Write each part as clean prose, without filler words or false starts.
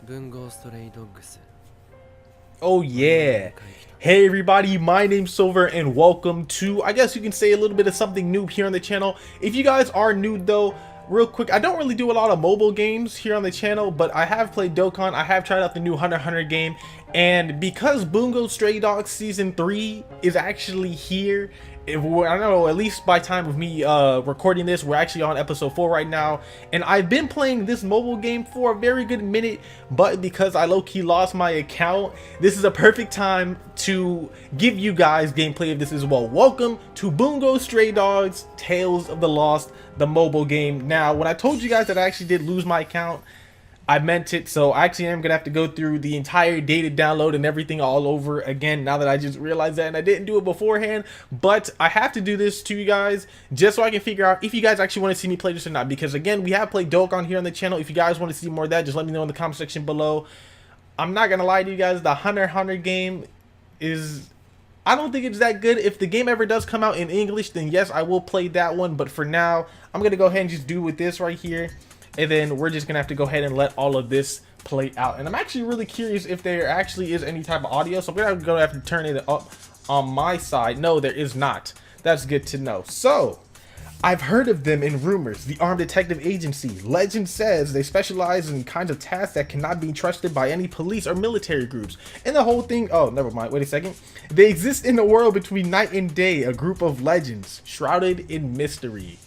Bungo Stray Dogs. Oh yeah. Hey everybody, my name's Silver and welcome to, I guess you can say, a little bit of something new here on the channel. If you guys are new though, real quick, I don't really do a lot of mobile games here on the channel, but I have played Dokkan. I have tried out the new Hunter x Hunter game, and because Bungo Stray Dogs Season 3 is actually here, I don't know, at least by time of me recording this, we're actually on episode 4 right now, and I've been playing this mobile game for a very good minute, but because I low-key lost my account, this is a perfect time to give you guys gameplay of this as well. Welcome to Bungo Stray Dogs Tales of the Lost, the mobile game. Now, when I told you guys that I actually did lose my account, I meant it, so I actually am gonna have to go through the entire data download and everything all over again now that I just realized that, and I didn't do it beforehand. But I have to do this to you guys just so I can figure out if you guys actually want to see me play this or not, because again, we have played Dokkan here on the channel. If you guys want to see more of that, just let me know in the comment section below. I'm not gonna lie to you guys, the Hunter x Hunter game is, I don't think it's that good. If the game ever does come out in English, then yes, I will play that one, but for now I'm gonna go ahead and just do with this right here. And then we're just gonna have to go ahead and let all of this play out. And I'm actually really curious if there actually is any type of audio. So I'm gonna have to turn it up on my side. No, there is not. That's good to know. So I've heard of them in rumors. The Armed Detective Agency. Legend says they specialize in kinds of tasks that cannot be trusted by any police or military groups. And the whole thing, oh, never mind, wait a second. They exist in the world between night and day, a group of legends shrouded in mystery.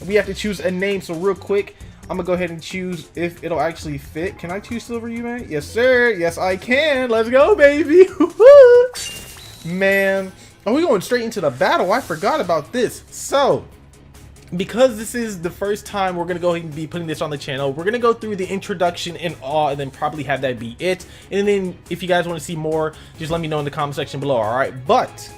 We have to choose a name, so real quick, I'm gonna go ahead and choose if it'll actually fit. Can I choose SilverYume? Yes, sir. Yes, I can. Let's go, baby. Man, are we going straight into the battle? I forgot about this. So, because this is the first time we're gonna go ahead and be putting this on the channel, we're gonna go through the introduction and all, and then probably have that be it. And then if you guys want to see more, just let me know in the comment section below. All right, but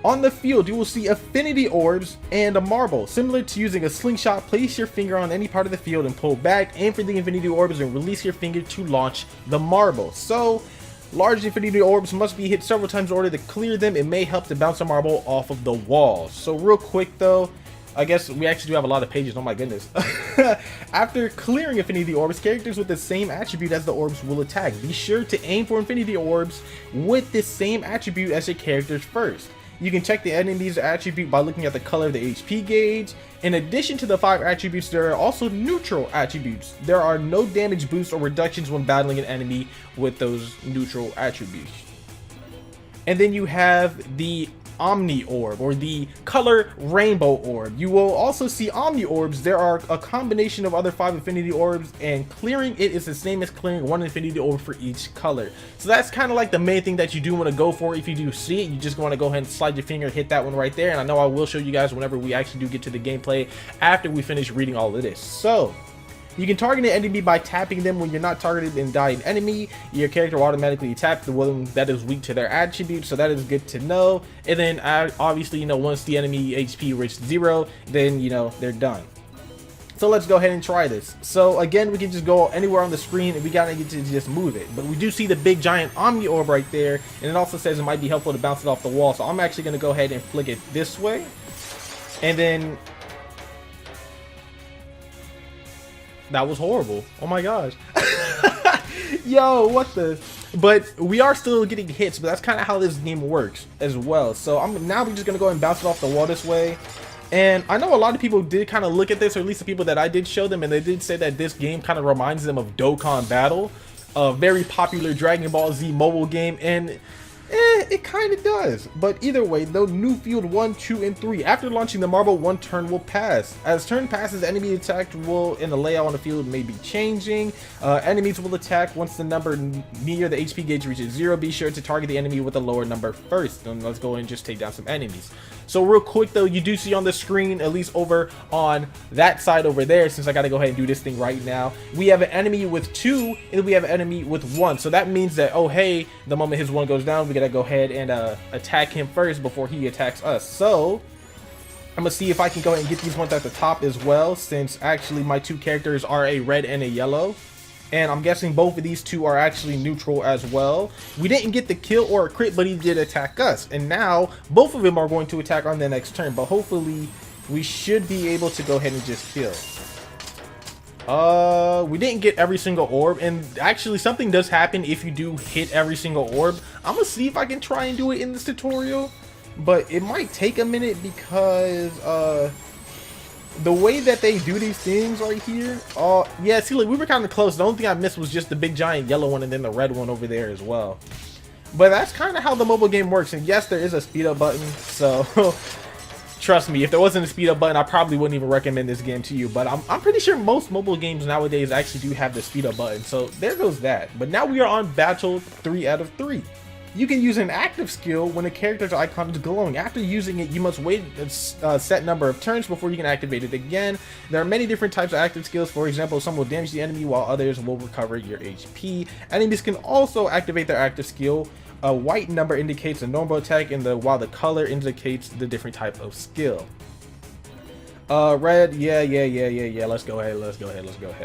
on the field, you will see affinity orbs and a marble. Similar to using a slingshot, place your finger on any part of the field and pull back, aim for the infinity orbs, and release your finger to launch the marble. So, large infinity orbs must be hit several times in order to clear them. It may help to bounce a marble off of the walls. So real quick though, I guess we actually do have a lot of pages, oh my goodness. After clearing infinity orbs, characters with the same attribute as the orbs will attack. Be sure to aim for infinity orbs with the same attribute as your characters first. You can check the enemy's attribute by looking at the color of the HP gauge. In addition to the 5 attributes, there are also neutral attributes. There are no damage boosts or reductions when battling an enemy with those neutral attributes. And then you have the Omni Orb, or the color Rainbow Orb. You will also see Omni Orbs. There are a combination of other 5 Infinity Orbs, and clearing it is the same as clearing 1 Infinity Orb for each color. So that's kind of like the main thing that you do want to go for. If you do see it, you just want to go ahead and slide your finger, hit that one right there. And I know I will show you guys whenever we actually do get to the gameplay after we finish reading all of this. So you can target an enemy by tapping them. When you're not targeted and die an enemy, your character will automatically tap the one that is weak to their attribute, so that is good to know. And then obviously, you know, once the enemy HP reaches 0, then, you know, they're done. So let's go ahead and try this. So again, we can just go anywhere on the screen and we gotta get to just move it. But we do see the big giant Omni Orb right there, and it also says it might be helpful to bounce it off the wall. So I'm actually gonna go ahead and flick it this way, and then that was horrible. Oh my gosh. Yo, what the? But we are still getting hits, but that's kind of how this game works as well. So we're just gonna go and bounce it off the wall this way. And I know a lot of people did kind of look at this, or at least the people that I did show them, and they did say that this game kind of reminds them of Dokkan Battle, a very popular Dragon Ball Z mobile game, and it kind of does. But either way, though, new field 1, 2, and 3. After launching the marble, 1 turn will pass. As turn passes, enemy attacked will, and the layout on the field may be changing. Enemies will attack once the number near the HP gauge reaches 0. Be sure to target the enemy with a lower number first. And let's go and just take down some enemies. So real quick though, you do see on the screen, at least over on that side over there, since I gotta go ahead and do this thing right now, we have an enemy with 2 and we have an enemy with 1. So that means that, oh hey, the moment his 1 goes down, we gotta go ahead and attack him first before he attacks us. So I'm gonna see if I can go ahead and get these ones at the top as well, since actually my 2 characters are a red and a yellow. And I'm guessing both of these 2 are actually neutral as well. We didn't get the kill or a crit, but he did attack us. And now both of them are going to attack on the next turn. But hopefully we should be able to go ahead and just kill. We didn't get every single orb, and actually something does happen if you do hit every single orb. I'm gonna see if I can try and do it in this tutorial, but it might take a minute because the way that they do these things right here, yeah, see, like, we were kind of close. The only thing I missed was just the big giant yellow one and then the red one over there as well. But that's kind of how the mobile game works. And yes, there is a speed up button, so trust me, if there wasn't a speed up button, I probably wouldn't even recommend this game to you. But I'm pretty sure most mobile games nowadays actually do have the speed up button, so there goes that. But now we are on battle 3 out of 3. You can use an active skill when a character's icon is glowing. After using it, you must wait a set number of turns before you can activate it again. There are many different types of active skills. For example, some will damage the enemy while others will recover your HP. Enemies can also activate their active skill. A white number indicates a normal attack, and while the color indicates the different type of skill. Red, yeah. Let's go ahead.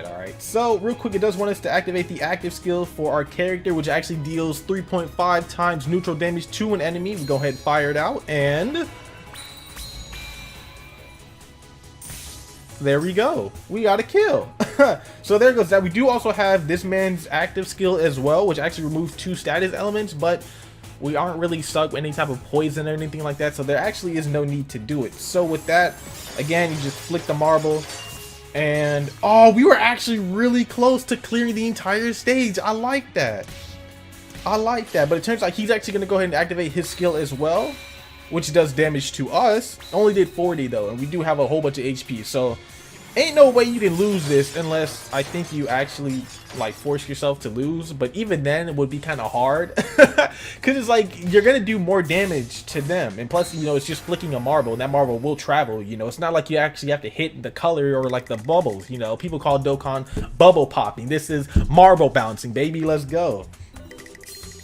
All right. So real quick, it does want us to activate the active skill for our character, which actually deals 3.5 times neutral damage to an enemy. We go ahead and fire it out, and there we go. We got a kill. So there goes that. We do also have this man's active skill as well, which actually removes 2 status elements, but we aren't really stuck with any type of poison or anything like that, so there actually is no need to do it. So with that, again, you just flick the marble, and oh, we were actually really close to clearing the entire stage. I like that. But it turns out he's actually going to go ahead and activate his skill as well, which does damage to us. Only did 40 though, and we do have a whole bunch of HP, so ain't no way you can lose this unless I think you actually like force yourself to lose. But even then, it would be kind of hard because it's like you're gonna do more damage to them, and plus, you know, it's just flicking a marble, and that marble will travel. You know, it's not like you actually have to hit the color or like the bubbles. You know, people call Dokkan bubble popping. This is marble bouncing, baby. Let's go.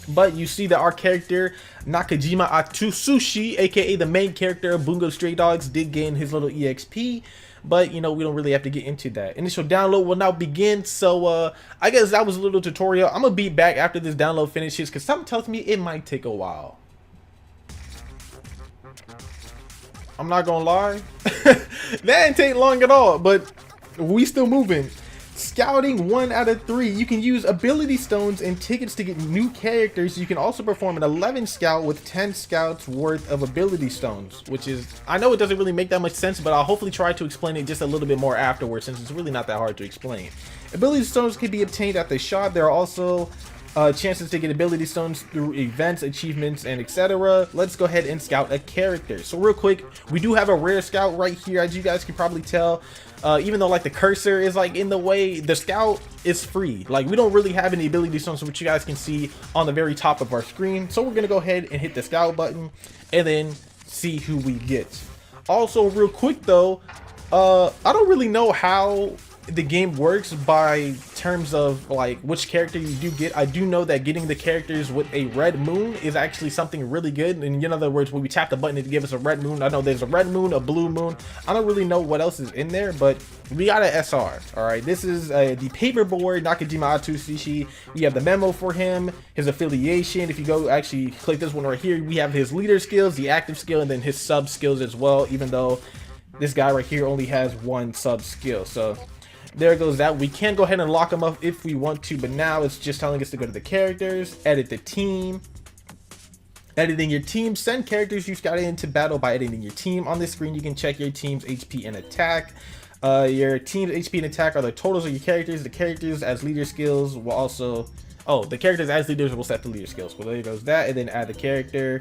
But you see that our character Nakajima Atsushi, aka the main character of Bungo Stray Dogs, did gain his little EXP. But, you know, we don't really have to get into that. Initial download will now begin. So, I guess that was a little tutorial. I'm going to be back after this download finishes, because something tells me it might take a while. I'm not going to lie. That didn't take long at all, but we still moving. Scouting 1 out of 3. You can use ability stones and tickets to get new characters. You can also perform an 11 scout with 10 scouts worth of ability stones, which is, I know it doesn't really make that much sense, but I'll hopefully try to explain it just a little bit more afterwards, since it's really not that hard to explain. Ability stones can be obtained at the shop. There are also chances to get ability stones through events, achievements, and etc. Let's go ahead and scout a character. So real quick, we do have a rare scout right here, as you guys can probably tell. Even though like the cursor is like in the way, the scout is free. Like, we don't really have any ability stones, which you guys can see on the very top of our screen. So we're gonna go ahead and hit the scout button and then see who we get. Also, real quick though, I don't really know how the game works by terms of like which character you do get. I do know that getting the characters with a red moon is actually something really good, and in other words, when we tap the button to give us a red moon, I know there's a red moon, a blue moon. I don't really know what else is in there, but we got an SR. All right, this is the paperboard Nakajima Atsushi. We have the memo for him, his affiliation. If you go actually click this one right here, we have his leader skills, the active skill, and then his sub skills as well, even though this guy right here only has 1 sub skill. So there goes that. We can go ahead and lock them up if we want to, but now it's just telling us to go to the characters, edit the team. Editing your team, send characters you scouted into battle by editing your team. On this screen, you can check your team's HP and attack. Your team's HP and attack are the totals of your characters. The characters as leader skills will also, the characters as leaders will set the leader skills. Well, there goes that, and then add the character.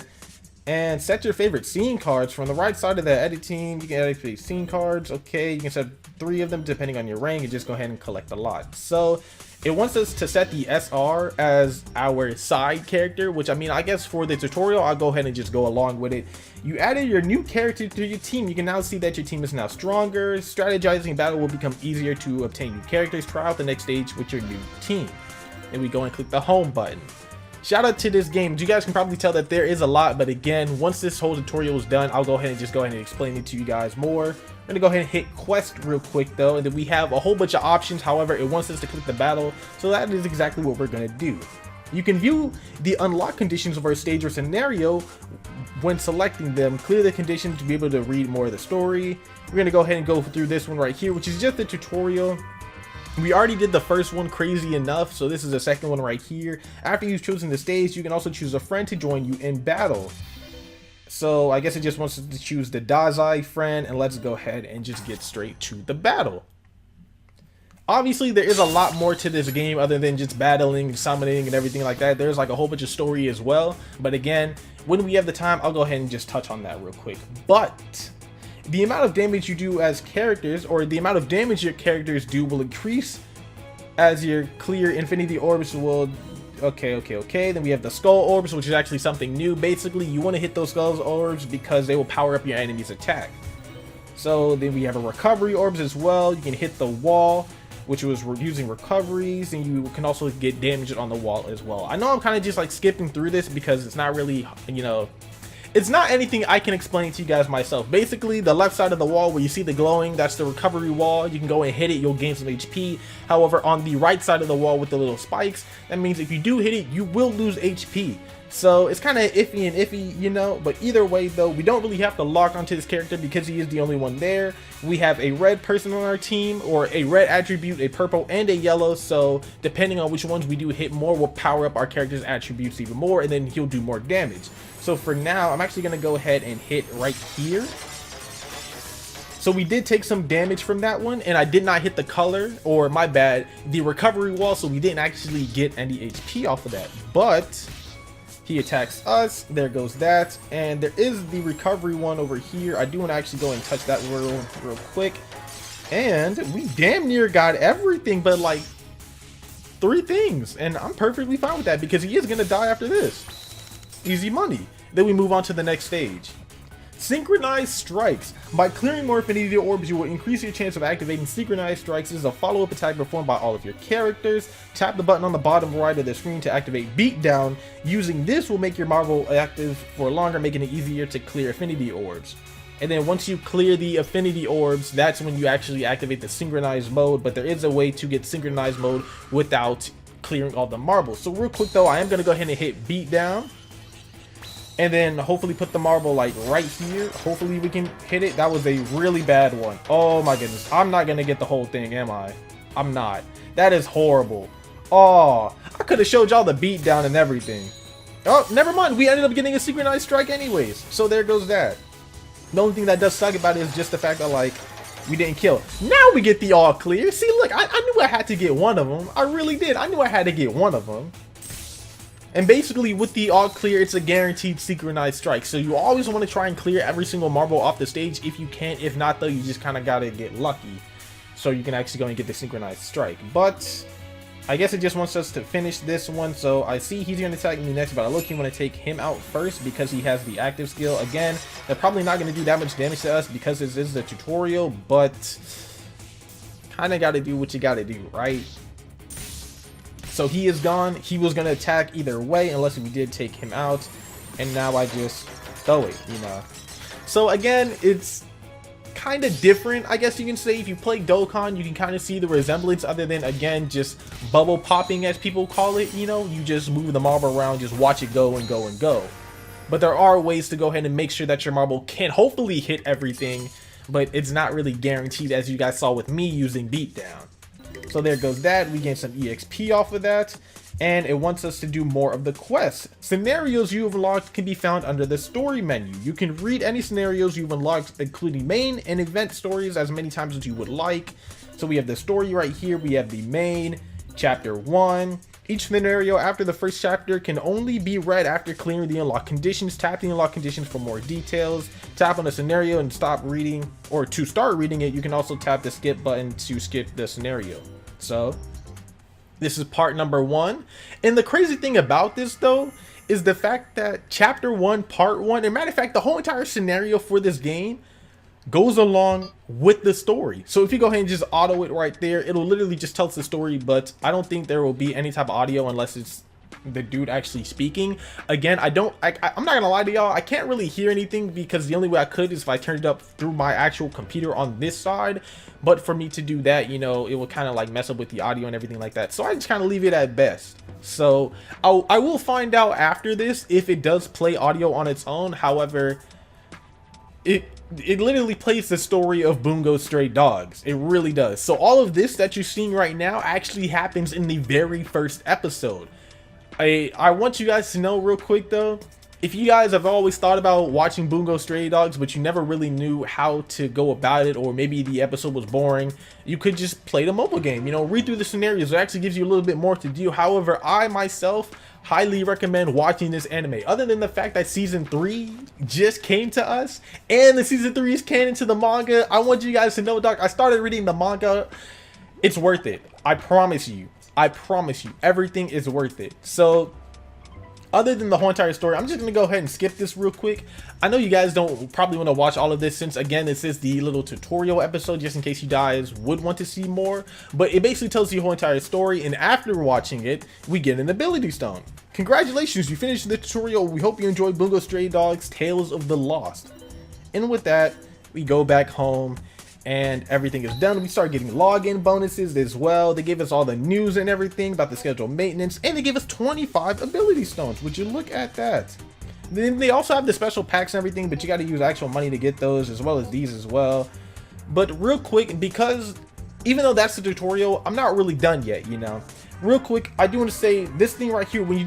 And set your favorite scene cards. From the right side of the edit team, you can edit scene cards. Okay, you can set 3 of them depending on your rank, and just go ahead and collect a lot. So it wants us to set the SR as our side character, which, I mean, I guess for the tutorial, I'll go ahead and just go along with it. You added your new character to your team. You can now see that your team is now stronger. Strategizing battle will become easier to obtain new characters. Try out the next stage with your new team. Then we go and click the home button. Shout out to this game. You guys can probably tell that there is a lot, but again, once this whole tutorial is done, I'll go ahead and explain it to you guys more. I'm gonna go ahead and hit quest real quick though, and then we have a whole bunch of options. However, it wants us to click the battle, so that is exactly what we're gonna do. You can view the unlock conditions of our stage or scenario when selecting them. Clear the conditions to be able to read more of the story. We're gonna go ahead and go through this one right here, which is just the tutorial. We already did the first one crazy enough, so this is the second one right here. After you've chosen the stage, you can also choose a friend to join you in battle. So I guess it just wants us to choose the Dazai friend, and let's go ahead and just get straight to the battle. Obviously, there is a lot more to this game other than just battling, summoning, and everything like that. There's like a whole bunch of story as well. But again, when we have the time, I'll go ahead and just touch on that real quick. But the amount of damage you do as characters, or the amount of damage your characters do, will increase as your clear infinity orbs will... Okay. Then we have the skull orbs, which is actually something new. Basically, you want to hit those skull orbs because they will power up your enemy's attack. So then we have a recovery orbs as well. You can hit the wall, which was using recoveries, and you can also get damage on the wall as well. I know I'm kind of just like skipping through this because it's not really, you know, it's not anything I can explain to you guys myself. Basically, the left side of the wall where you see the glowing, that's the recovery wall. You can go and hit it, you'll gain some HP. However, on the right side of the wall with the little spikes, that means if you do hit it, you will lose HP. So it's kind of iffy, you know, but either way though, we don't really have to lock onto this character because he is the only one there. We have a red person on our team, or a red attribute, a purple, and a yellow. So depending on which ones we do hit more, we'll power up our character's attributes even more, and then he'll do more damage. So for now, I'm actually going to go ahead and hit right here. So we did take some damage from that one, and I did not hit the color, or my bad, the recovery wall, so we didn't actually get any HP off of that. But he attacks us, there goes that, and there is the recovery one over here. I do want to actually go and touch that real quick, and we damn near got everything but like 3 things, and I'm perfectly fine with that because he is going to die after this. Easy money. Then we move on to the next stage. Synchronized strikes. By clearing more infinity orbs, you will increase your chance of activating synchronized strikes. This is a follow-up attack performed by all of your characters. Tap the button on the bottom right of the screen to activate beatdown. Using this will make your marble active for longer, making it easier to clear affinity orbs. And then once you clear the affinity orbs, that's when you actually activate the synchronized mode. But there is a way to get synchronized mode without clearing all the marbles. So real quick though, I am going to go ahead and hit beatdown. And then hopefully put the marble like right here. Hopefully we can hit it. That was a really bad one. Oh my goodness. I'm not going to get the whole thing, am I? I'm not. That is horrible. Oh, I could have showed y'all the beatdown and everything. Oh, never mind. We ended up getting a synchronized strike anyways. So there goes that. The only thing that does suck about it is just the fact that like we didn't kill. Now we get the all clear. See, look, I knew I had to get one of them. I really did. I knew I had to get one of them. And basically with the all clear, it's a guaranteed synchronized strike. So you always want to try and clear every single marble off the stage if you can. If not though, you just kind of got to get lucky. So you can actually go and get the synchronized strike. But I guess it just wants us to finish this one. So I see he's going to attack me next, but I look, you want to take him out first because he has the active skill. Again, they're probably not going to do that much damage to us because this is the tutorial, but kind of got to do what you got to do, right? So he is gone. He was going to attack either way unless we did take him out. And now I just throw it, you know. So again, it's kind of different, I guess you can say. If you play Dokkan, you can kind of see the resemblance other than, again, just bubble popping as people call it, you know. You just move the marble around, just watch it go and go and go. But there are ways to go ahead and make sure that your marble can hopefully hit everything. But it's not really guaranteed, as you guys saw with me using beatdown. So there goes that. We gain some EXP off of that. And it wants us to do more of the quests. Scenarios you have unlocked can be found under the story menu. You can read any scenarios you've unlocked, including main and event stories, as many times as you would like. So we have the story right here. We have the main, chapter 1. Each scenario after the first chapter can only be read after clearing the unlock conditions. Tap the unlock conditions for more details. Tap on the scenario and stop reading, or to start reading it. You can also tap the skip button to skip the scenario. So this is part number 1. And the crazy thing about this though is the fact that chapter 1, part 1, and matter of fact, the whole entire scenario for this game goes along with the story. So if you go ahead and just auto it right there, it'll literally just tell us the story, but I don't think there will be any type of audio unless it's the dude actually speaking. Again, I'm not gonna lie to y'all, I can't really hear anything because the only way I could is if I turned it up through my actual computer on this side. But for me to do that, you know, it will kind of like mess up with the audio and everything like that. So I just kind of leave it at best. So I will find out after this if it does play audio on its own. However, it literally plays the story of Bungo Stray Dogs. It really does. So all of this that you're seeing right now actually happens in the very first episode. I want you guys to know real quick though, if you guys have always thought about watching Bungo Stray Dogs, but you never really knew how to go about it, or maybe the episode was boring, you could just play the mobile game, you know, read through the scenarios. It actually gives you a little bit more to do. However, I myself highly recommend watching this anime, other than the fact that season 3 just came to us, and the season 3 is canon to the manga. I want you guys to know, Doc, I started reading the manga. It's worth it. I promise you. I promise you. Everything is worth it. So, other than the whole entire story, I'm just going to go ahead and skip this real quick. I know you guys don't probably want to watch all of this, since again this is the little tutorial episode, just in case you guys would want to see more. But it basically tells you the whole entire story, and after watching it, we get an ability stone. Congratulations, you finished the tutorial. We hope you enjoyed Bungo Stray Dogs Tales of the Lost. And with that, we go back home and everything is done. We start getting login bonuses as well. They gave us all the news and everything about the scheduled maintenance, and they gave us 25 ability stones. Would you look at that? Then they also have the special packs and everything, but you got to use actual money to get those, as well as these as well. But real quick, because even though that's the tutorial, I'm not really done yet, you know. Real quick, I do want to say this thing right here, when you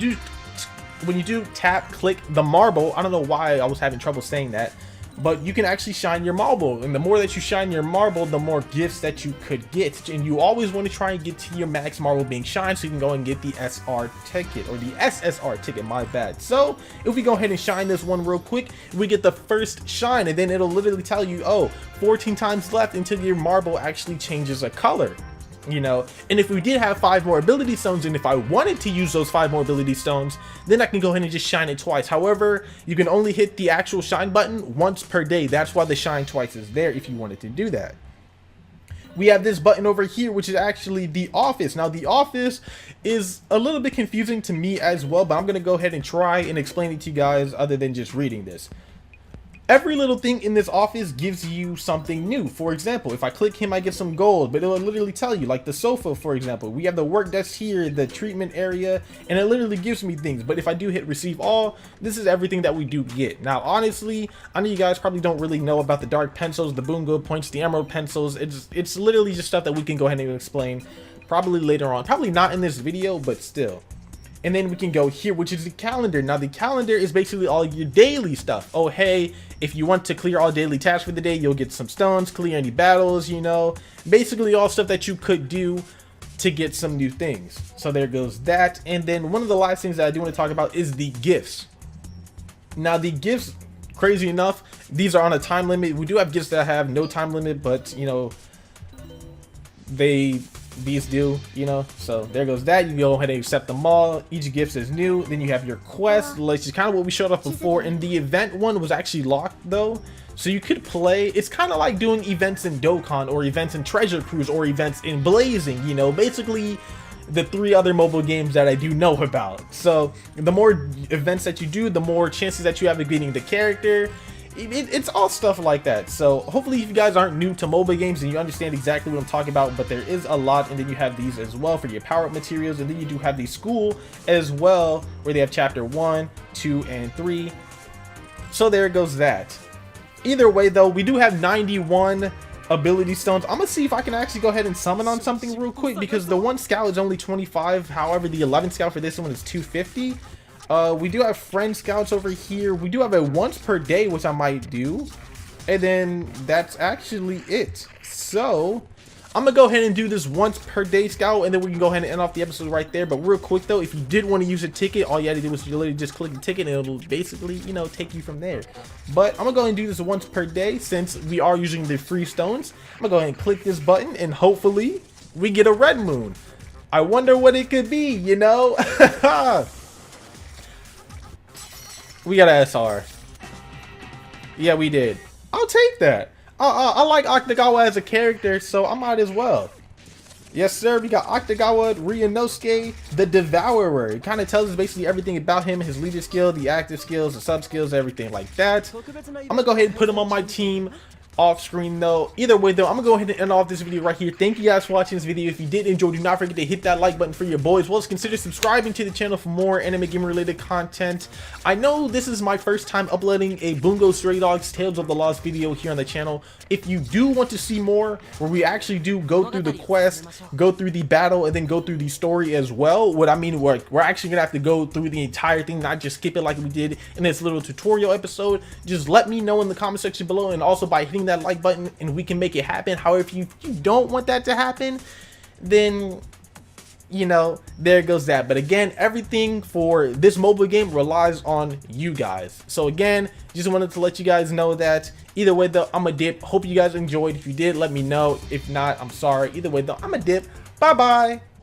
do tap click the marble, I don't know why I was having trouble saying that, but you can actually shine your marble, and the more that you shine your marble, the more gifts that you could get. And you always want to try and get to your max marble being shined, so you can go and get the SR ticket, or the SSR ticket, my bad. So if we go ahead and shine this one real quick, we get the first shine, and then it'll literally tell you, oh, 14 times left until your marble actually changes a color, you know. And if we did have 5 more ability stones, and if I wanted to use those 5 more ability stones, then I can go ahead and just shine it twice. However, you can only hit the actual shine button once per day. That's why the shine twice is there, if you wanted to do that. We have this button over here, which is actually the office. Now, the office is a little bit confusing to me as well, but I'm going to go ahead and try and explain it to you guys other than just reading this. Every little thing in this office gives you something new. For example, if I click him, I get some gold, but it'll literally tell you, like the sofa, for example. We have the work desk here, the treatment area, and it literally gives me things. But if I do hit receive all, this is everything that we do get. Now, honestly, I know you guys probably don't really know about the dark pencils, the Bungo points, the emerald pencils. It's literally just stuff that we can go ahead and explain probably later on. Probably not in this video, but still. And then we can go here, which is the calendar. Now, the calendar is basically all your daily stuff. Oh, hey, if you want to clear all daily tasks for the day, you'll get some stones, clear any battles, you know. Basically, all stuff that you could do to get some new things. So there goes that. And then one of the last things that I do want to talk about is the gifts. Now, the gifts, crazy enough, these are on a time limit. We do have gifts that have no time limit, but, you know, these do, you know. So there goes that. You go ahead and accept them all. Each gift is new. Then you have your quest, which is kind of what we showed off before. And the event one was actually locked though, so you could play. It's kind of like doing events in Dokkan, or events in Treasure Cruise, or events in Blazing, you know, basically the 3 other mobile games that I do know about. So the more events that you do, the more chances that you have of getting the character. It's all stuff like that. So hopefully, if you guys aren't new to mobile games and you understand exactly what I'm talking about, but there is a lot. And then you have these as well for your power-up materials, and then you do have the school as well, where they have chapter 1, 2, and 3. So there goes that. Either way though, we do have 91 ability stones. I'm gonna see if I can actually go ahead and summon on something real quick, because the 1 scout is only 25. However, the 11 scout for this one is 250. We do have friend scouts over here. We do have a once per day, which I might do, and then that's actually it. So I'm gonna go ahead and do this once per day scout, and then we can go ahead and end off the episode right there. But real quick though, if you did want to use a ticket, all you had to do was literally just click the ticket, and it'll basically, you know, take you from there. But I'm gonna go ahead and do this once per day, since we are using the free stones. I'm gonna go ahead and click this button, and hopefully we get a red moon. I wonder what it could be, you know. We got a SR. Yeah, we did. I'll take that. I like Octagawa as a character, so I might as well. Yes, sir. We got Octagawa Ryunosuke, the Devourer. It kind of tells us basically everything about him, his leader skill, the active skills, the sub skills, everything like that. I'm going to go ahead and put him on my team. off screen though. Either way though, I'm gonna go ahead and end off this video right here. Thank you guys for watching this video. If you did enjoy, do not forget to hit that like button for your boys, as well as consider subscribing to the channel for more anime game related content. I know this is my first time uploading a Bungo Stray Dogs Tales of the Lost video here on the channel. If you do want to see more where we actually do go through the quest, go through the battle, and then go through the story as well, what I mean, we're actually gonna have to go through the entire thing, not just skip it like we did in this little tutorial episode, just let me know in the comment section below, and also by hitting that like button, and we can make it happen. However, if you don't want that to happen, then you know, there goes that. But again, everything for this mobile game relies on you guys. So again, just wanted to let you guys know that. Either way though, I'm a dip. Hope you guys enjoyed. If you did, let me know. If not, I'm sorry. Either way though, I'm a dip. Bye bye.